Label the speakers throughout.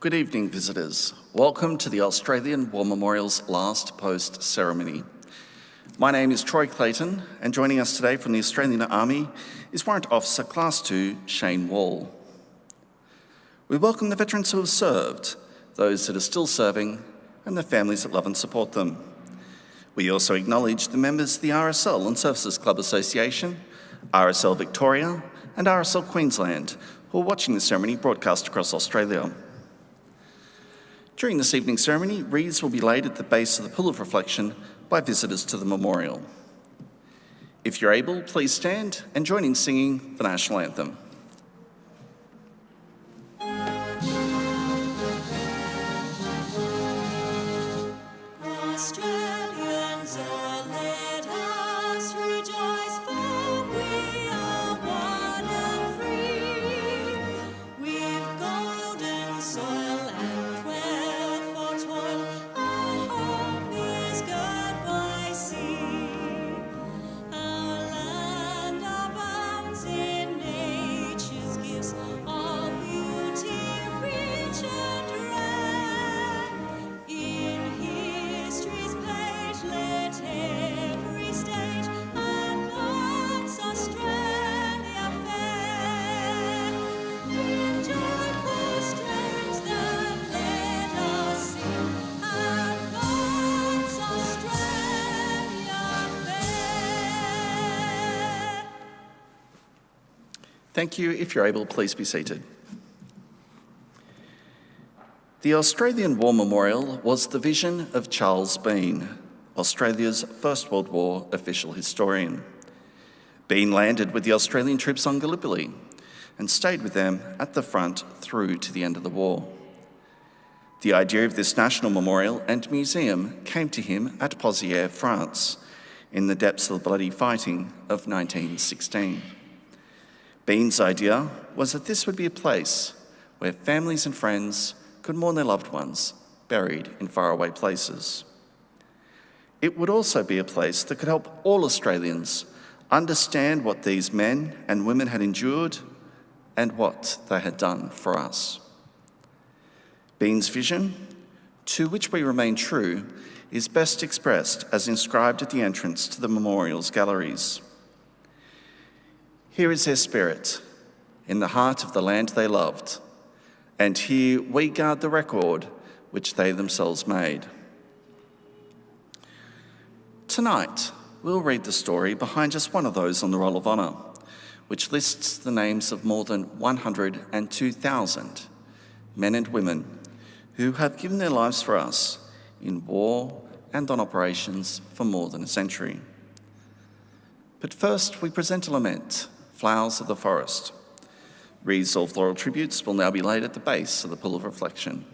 Speaker 1: Good evening, visitors. Welcome to the Australian War Memorial's last post ceremony. My name is Troy Clayton, and joining us today from the Australian Army is Warrant Officer Class 2 Shane Wall. We welcome the veterans who have served, those that are still serving, and the families that love and support them. We also acknowledge the members of the RSL Services Clubs Association, RSL Victoria, and RSL Queensland, who are watching the ceremony broadcast across Australia. During this evening's ceremony, wreaths will be laid at the base of the Pool of Reflection by visitors to the memorial. If you're able, please stand and join in singing the National Anthem.
Speaker 2: Australians, oh, let us rejoice, for we are one and free. We've golden soil and wealth for toil. Our home is good by sea. Our land abounds in nature's gifts, all beauty rich and rare. In history's page, let every stage advance Australia fair. In joyful strains that let us sing, advance Australia fair.
Speaker 1: Thank you. If you're able, please be seated. The Australian War Memorial was the vision of Charles Bean, Australia's First World War official historian. Bean landed with the Australian troops on Gallipoli and stayed with them at the front through to the end of the war. The idea of this national memorial and museum came to him at Pozières, France, in the depths of the bloody fighting of 1916. Bean's idea was that this would be a place where families and friends could mourn their loved ones buried in faraway places. It would also be a place that could help all Australians understand what these men and women had endured and what they had done for us. Bean's vision, to which we remain true, is best expressed as inscribed at the entrance to the memorial's galleries. Here is their spirit, in the heart of the land they loved, and here we guard the record which they themselves made. Tonight, we'll read the story behind just one of those on the Roll of Honour, which lists the names of more than 102,000 men and women who have given their lives for us in war and on operations for more than a century. But first, we present a lament, Flowers of the Forest. Wreaths of floral tributes will now be laid at the base of the Pool of Reflection.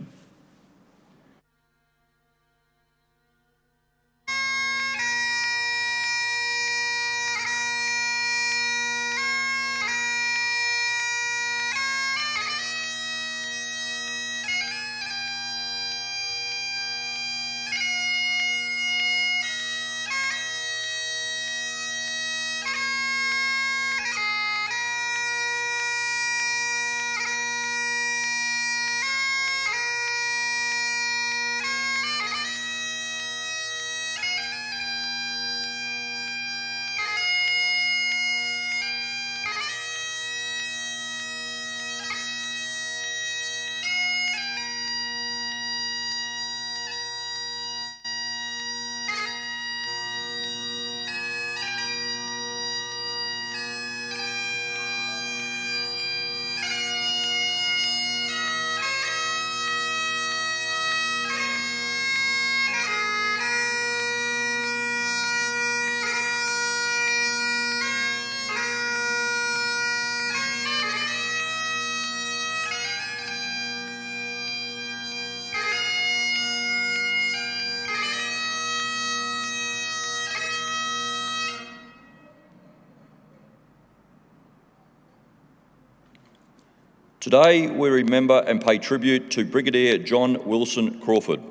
Speaker 3: Today we remember and pay tribute to Brigadier John Wilson Crawford.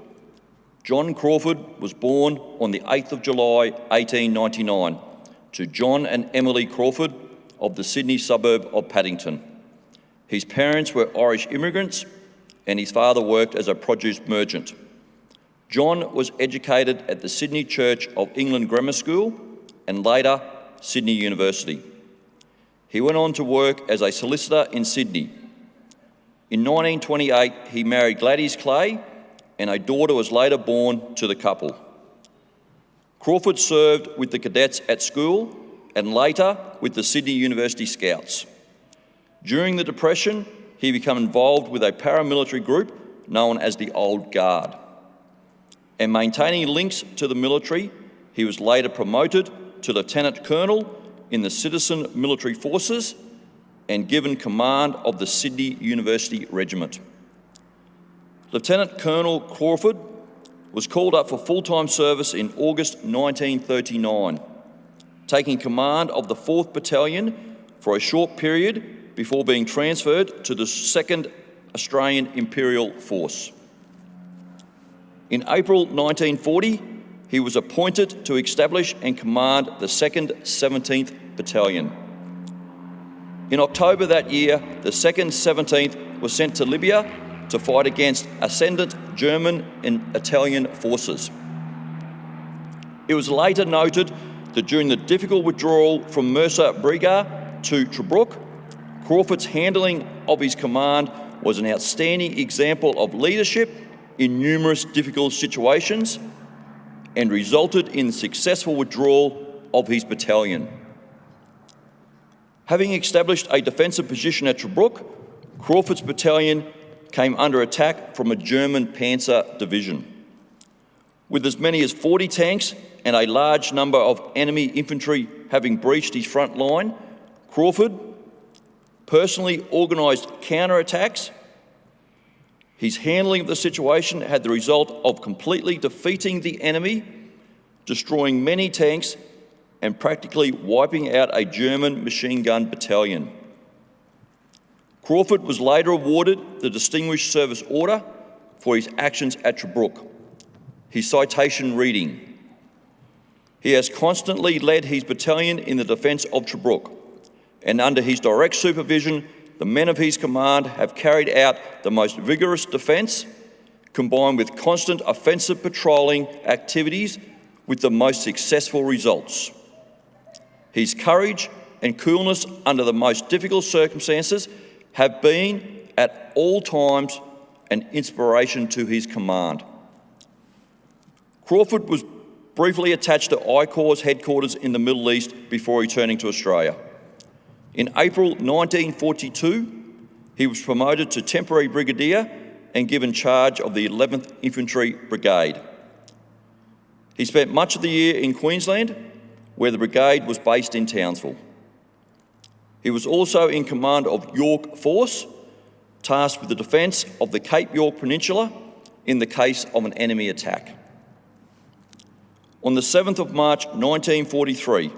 Speaker 3: John Crawford was born on the 8th of July 1899 to John and Emily Crawford of the Sydney suburb of Paddington. His parents were Irish immigrants and his father worked as a produce merchant. John was educated at the Sydney Church of England Grammar School and later Sydney University. He went on to work as a solicitor in Sydney. In 1928, he married Gladys Clay, and a daughter was later born to the couple. Crawford served with the cadets at school and later with the Sydney University Scouts. During the Depression, he became involved with a paramilitary group known as the Old Guard. And maintaining links to the military, he was later promoted to Lieutenant Colonel in the Citizen Military Forces and given command of the Sydney University Regiment. Lieutenant Colonel Crawford was called up for full-time service in August 1939, taking command of the 4th Battalion for a short period before being transferred to the 2nd Australian Imperial Force. In April 1940, he was appointed to establish and command the 2nd 17th Battalion. In October that year, the 2nd 17th was sent to Libya to fight against ascendant German and Italian forces. It was later noted that during the difficult withdrawal from Mersa Briga to Tobruk, Crawford's handling of his command was an outstanding example of leadership in numerous difficult situations and resulted in the successful withdrawal of his battalion. Having established a defensive position at Tobruk, Crawford's battalion came under attack from a German Panzer division. With as many as 40 tanks and a large number of enemy infantry having breached his front line, Crawford personally organised counterattacks. His handling of the situation had the result of completely defeating the enemy, destroying many tanks and practically wiping out a German machine gun battalion. Crawford was later awarded the Distinguished Service Order for his actions at Tobruk. His citation reading: "He has constantly led his battalion in the defence of Tobruk, and under his direct supervision, the men of his command have carried out the most vigorous defence, combined with constant offensive patrolling activities with the most successful results. His courage and coolness under the most difficult circumstances have been at all times an inspiration to his command." Crawford was briefly attached to I Corps' headquarters in the Middle East before returning to Australia. In April 1942, he was promoted to temporary brigadier and given charge of the 11th Infantry Brigade. He spent much of the year in Queensland, where the brigade was based in Townsville. He was also in command of York Force, tasked with the defence of the Cape York Peninsula in the case of an enemy attack. On the 7th of March 1943,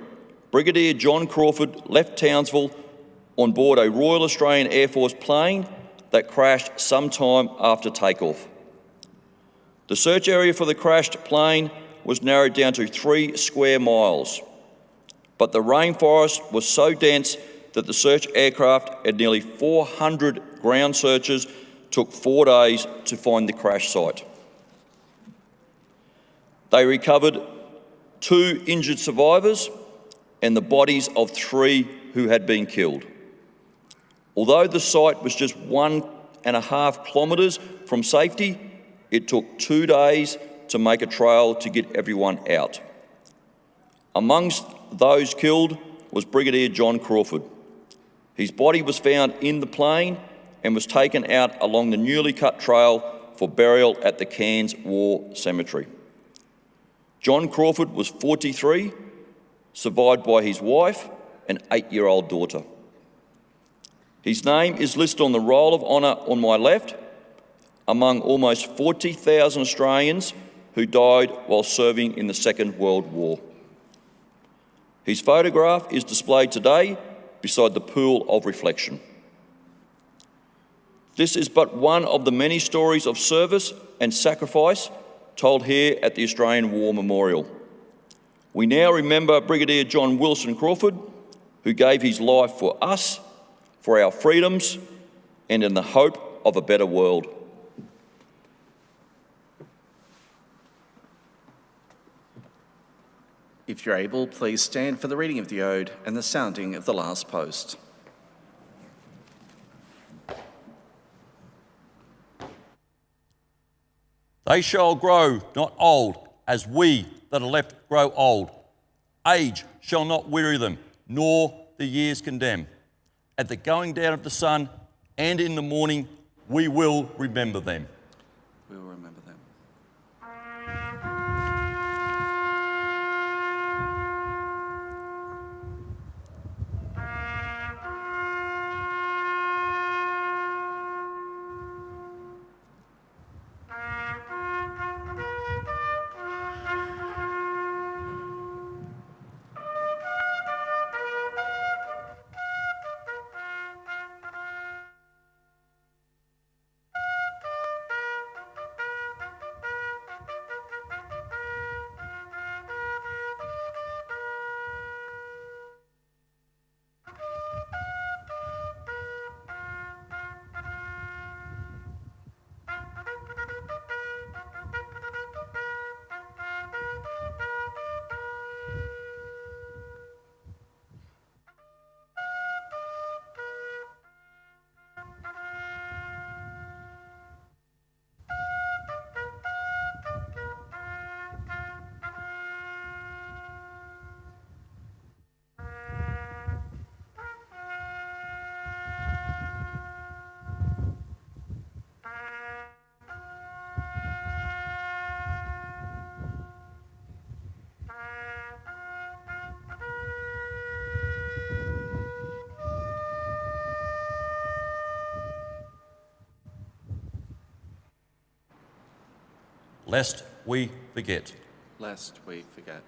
Speaker 3: Brigadier John Crawford left Townsville on board a Royal Australian Air Force plane that crashed sometime after takeoff. The search area for the crashed plane was narrowed down to 3 square miles, but the rainforest was so dense that the search aircraft and nearly 400 ground searchers took 4 days to find the crash site. They recovered 2 injured survivors and the bodies of 3 who had been killed. Although the site was just 1.5 kilometres from safety, it took 2 days to make a trail to get everyone out. Amongst those killed was Brigadier John Crawford. His body was found in the plane and was taken out along the newly cut trail for burial at the Cairns War Cemetery. John Crawford was 43, survived by his wife and 8-year-old daughter. His name is listed on the Roll of Honour on my left, among almost 40,000 Australians who died while serving in the Second World War. His photograph is displayed today beside the pool of reflection. This is but one of the many stories of service and sacrifice told here at the Australian War Memorial. We now remember Brigadier John Wilson Crawford, who gave his life for us, for our freedoms, and in the hope of a better world.
Speaker 1: If you're able, please stand for the reading of the Ode and the sounding of the last post.
Speaker 3: They shall grow not old, as we that are left grow old. Age shall not weary them, nor the years condemn. At the going down of the sun and in the morning, we will remember them.
Speaker 1: We will remember them.
Speaker 3: Lest we forget.
Speaker 1: Lest we forget.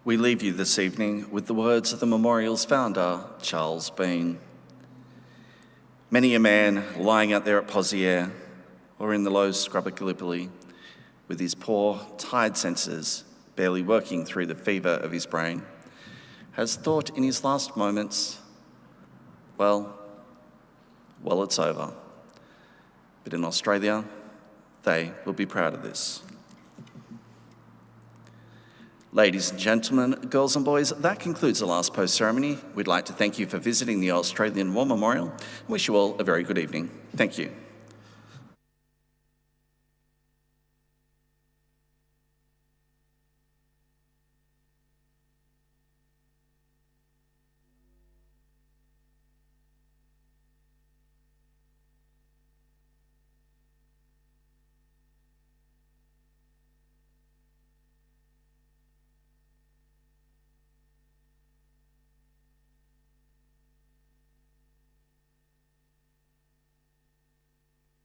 Speaker 1: We leave you this evening with the words of the memorial's founder, Charles Bean. Many a man lying out there at Poziere or in the low scrub at Gallipoli with his poor, tired senses barely working through the fever of his brain has thought in his last moments, well, it's over. But in Australia, they will be proud of this. Ladies and gentlemen, girls and boys, that concludes the last post ceremony. We'd like to thank you for visiting the Australian War Memorial and wish you all a very good evening. Thank you.